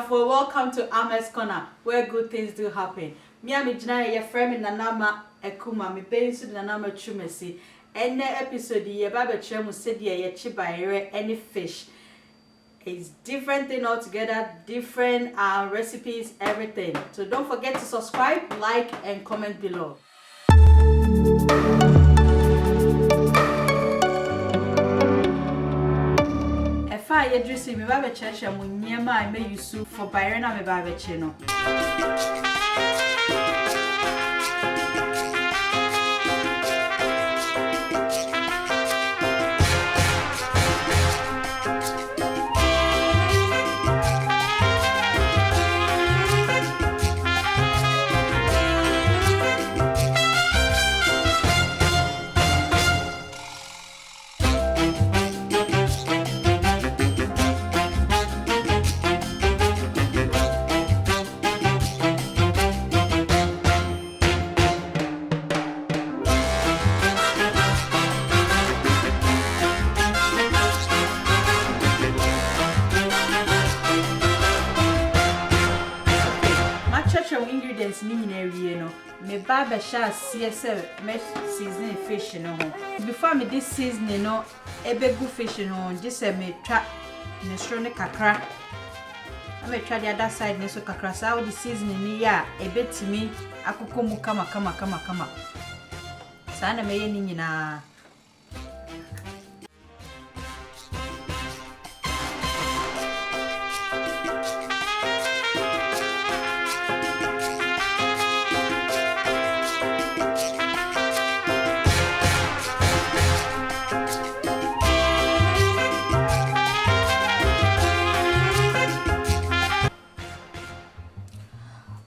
Welcome to Amascorner, where good things do happen. Me and your friend Nama Ama Akumah, me parents to Nama Chumesi. And the episode the Baba Chemu said ye chiba any fish. It's different thing altogether, different recipes, everything. So don't forget to subscribe, like, and comment below. Fire dressing me baba church and when near my may use for Byron and baba chino. Ingredients mean no me baba sha CSL me seasoning fish no before me this seasoning no ebegu fish no just me twa ne stro ne kakra me twa the other side ne so kakra sa the seasoning ni ya ebetimi akokomu kama sa na me ye ni nyina.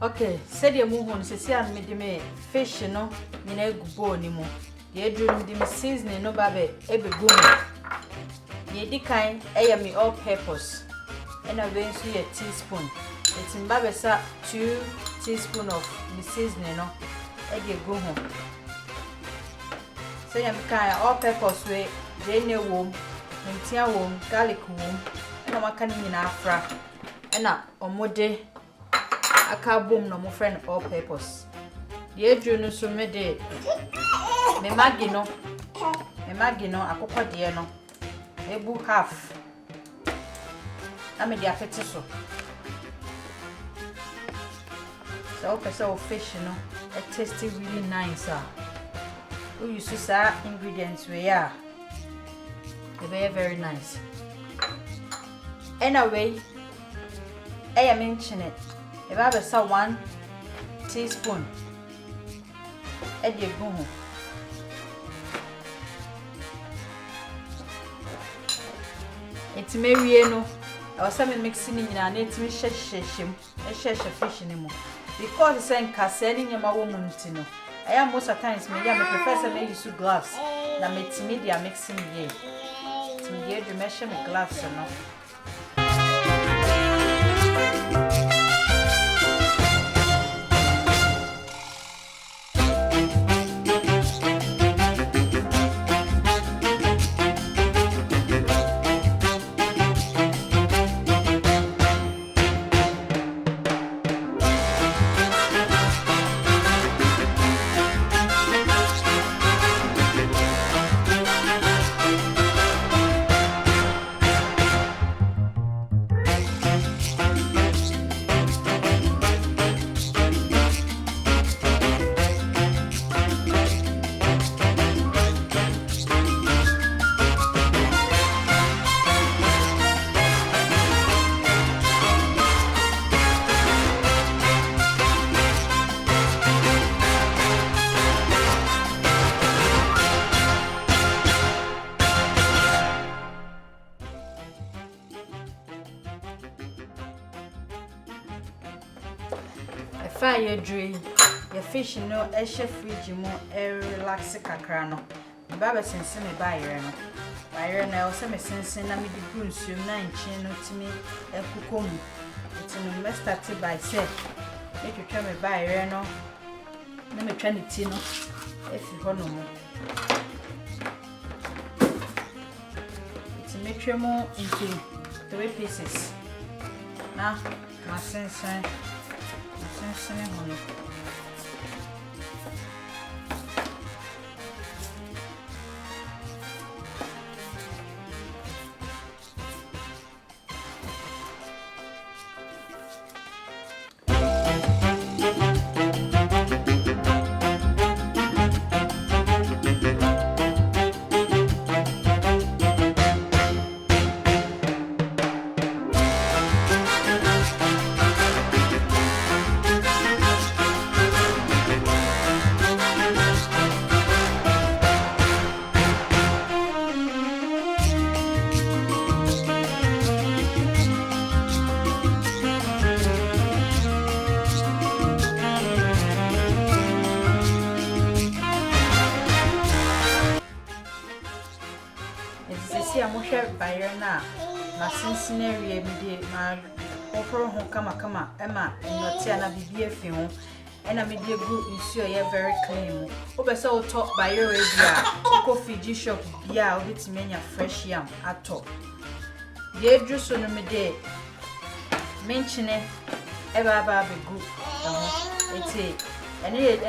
Okay, said your moon, say I made me fish, no, in a good bowl anymore. The dream the seasoning, no baby, every good. Ye decline, me all purpose, and I went to a teaspoon. It's in Babasa 2 teaspoons of the seasoning, no, egg go home. Say I'm kind all purpose way, Jane womb, and tea womb, garlic womb, and I'm a canning in Afra, and up on more day. A car boom no more friend all purpose. The edge so me de me magino, a cocoa dear no, a book half. I made the appetite so. So fish, you know, it tasted really nice. We used to say ingredients we are very, very nice. Anyway, I am mentioning it. If I have a 1 teaspoon, add your boom. It's Mariano. I was mixing in an 8 fish anymore. Because the same casting in my woman to know. I am most of times, maybe I'm a professor, may use gloves. That makes media mixing ye. To me, you measure my gloves or not. Fire drain your fish no eshe fridge mo relax kakra no baba sense me bayere no bayere na o se me sense na me di gu nsuom na nche no timi ekukomu tino me start by say make you try me buy no na me try ni ti no efi ho no mo it make mo into 3 pieces na ma sensen ho no Bayerna, my Cincinnati, my opera home kama, Emma, and Notiana Bibia film, and a media group in sure you're very clean. Over so top by your area, coffee G shop, yeah, it's many fresh yam at top. The address on the day mention it ever be good. It's it. And it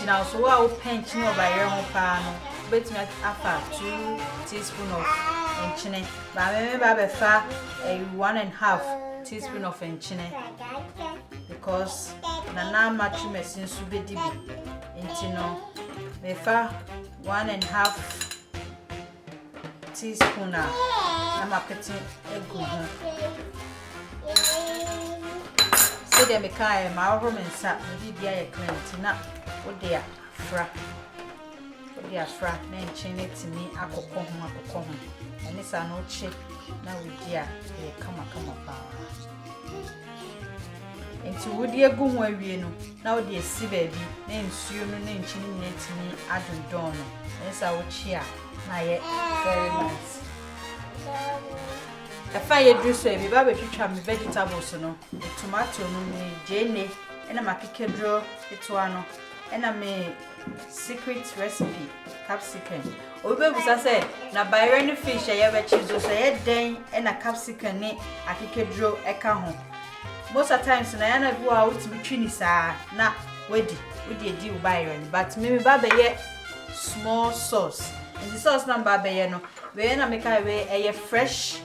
now so I'll paint you by your own pan, but not after 2 teaspoons of enchine. But I remember before a 1.5 teaspoon of enchine because Nana much messing to be dibi. Intino, before 1.5 teaspoon. I'm marketing a good. So they make my room and sat with the client not what they are fra. What they are fra, then chain it to me. I could come, and it's a no check now with dear. They come up. And to would dear go where we know now, dear see baby, name soon name chinning it to me. I don't know. Yes, I would cheer. My very nice. A fire juice, baby, baby, you try me vegetables, no, the tomato, no, me, Jane, and a macaque draw, it's one, and I may secret recipe, capsicum. Oh, baby, I say, now buy any fish I ever choose, so a day and a capsicum, a kick draw, a cajon. Most of the times, I go out between us, not ready with the deal Byron, but maybe baby yet small sauce. And the sauce number, baby, no, when I make a fresh.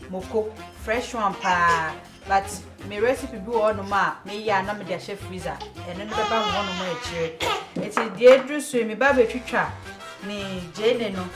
Moko fresh one pa but my recipe be on ma me ya na me dey chef freezer and no be ba one more e kire it is dey dru so me ba be twitwa ni jene no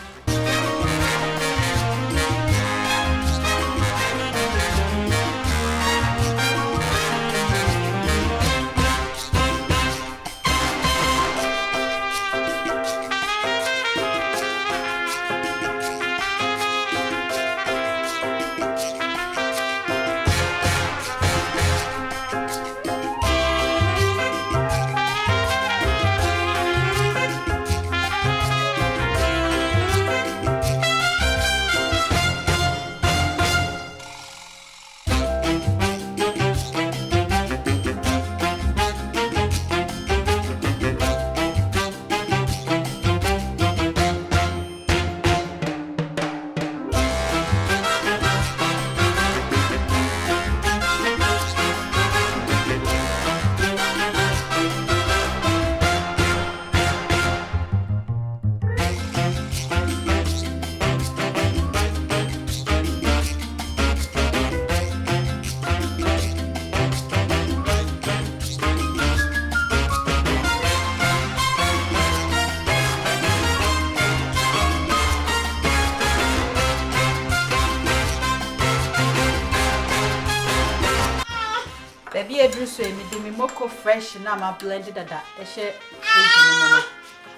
baby edru so me de me moko fresh na ma blended dada e she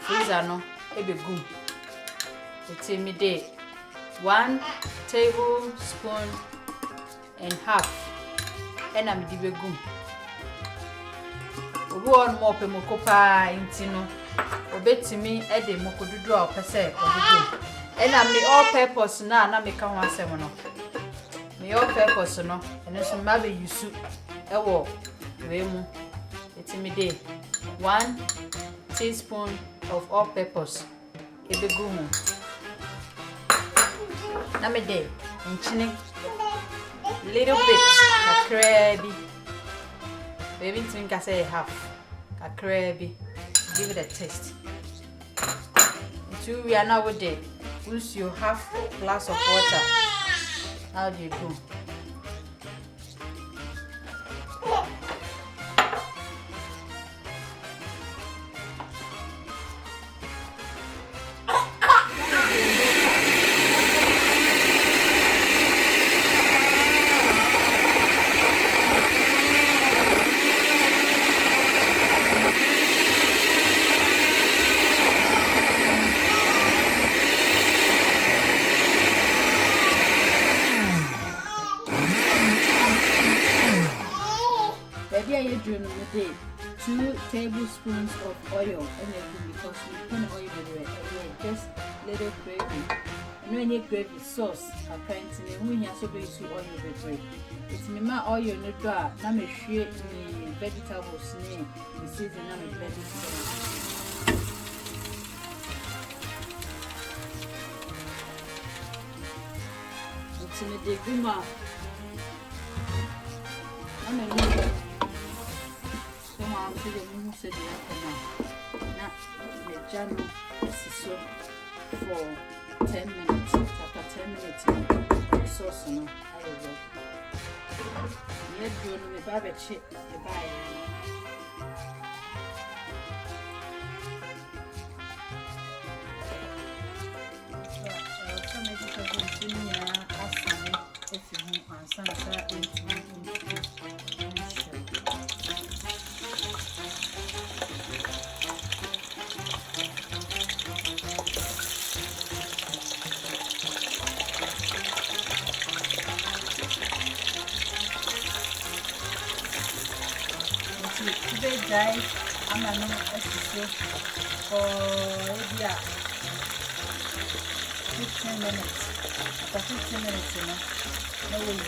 freezer no e be gum e me de 1 tablespoon and half and am de be gum obi on mo pe moko pa intino obetimi e de moko dudu a opese obi gum and am the all purpose na me ka ho asem no all peppers no and so maybe you soup ewo we mu etimide 1 teaspoon of all peppers ebegu hu na me dey nchini little bit akrebi baby think I say half akrebi give it a taste. Until we are now with it, use your half glass of water. How do you do? You're doing with it 2 tablespoons of oil because we put oil in it just little gravy and when you gravy sauce apparently when you so be to oil with it it's me my oil no do na me hwe ni vegetables ni the season na me blend it it's me de guma I'm going to say now the channel is so for 10 minutes. After 10 minutes, the sauce no I will. You do no baby chip the buy. So make it a continue asking if you want some today guys, I'm going to episode for 15 minutes. After 15 minutes, you know, no way you will.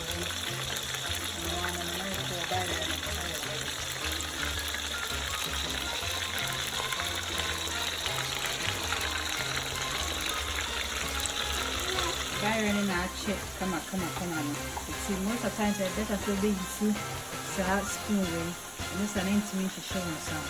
Running our check, come on. See, most of the times I better so big you see, spoon way. And this an intimate to show me some.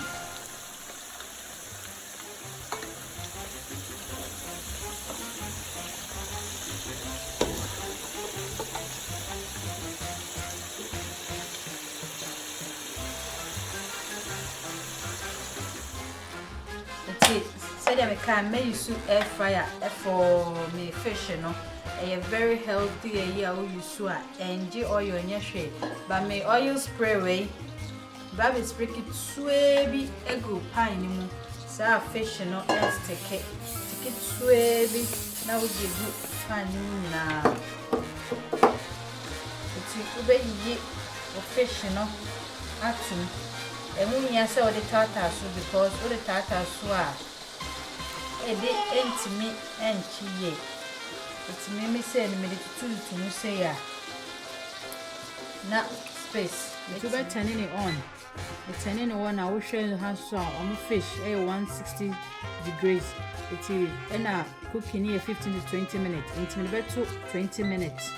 Said I can make use air fryer for me fish, you know. A very healthy year you swear and oil in your shade, but may oil spray away. Baby spray it swaby a good pine, so fish no and take it swaby. Now we give you pan now. It's you baby or fish, you know. Action. And when you saw the tartar soup because all the tartar soup. It ain't me and chi. It's me say me to say ya. Now space. You better turning it on. It's turning it on. I will show you how so on fish 160 degrees. It's and cooking here 15 to 20 minutes. It's me better 20 minutes.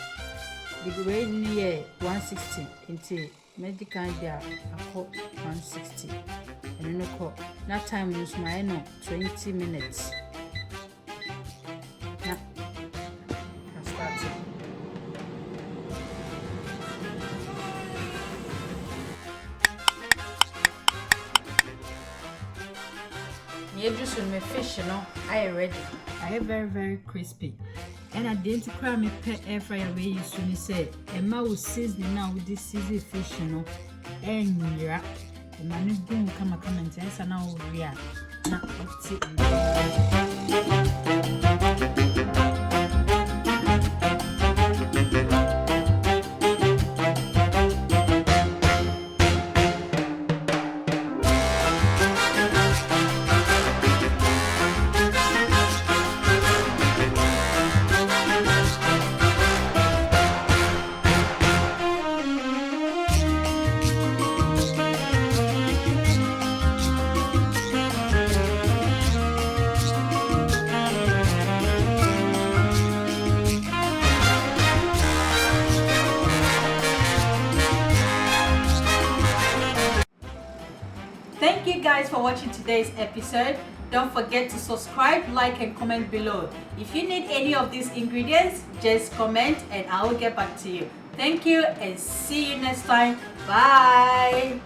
The way near 160 into medical there I call 160. And no call. That time use my 20 minutes. You just with my fish, you know, I ready. I have very crispy. And I didn't cry me pet air fryer way you soon say. And ma will season now with this season fish, you know. And yeah, the man is going to come and tell us now we are. Now it's you guys for watching today's episode. Don't forget to subscribe, like, and comment below. If you need any of these ingredients, just comment and I will get back to you. Thank you and see you next time. Bye.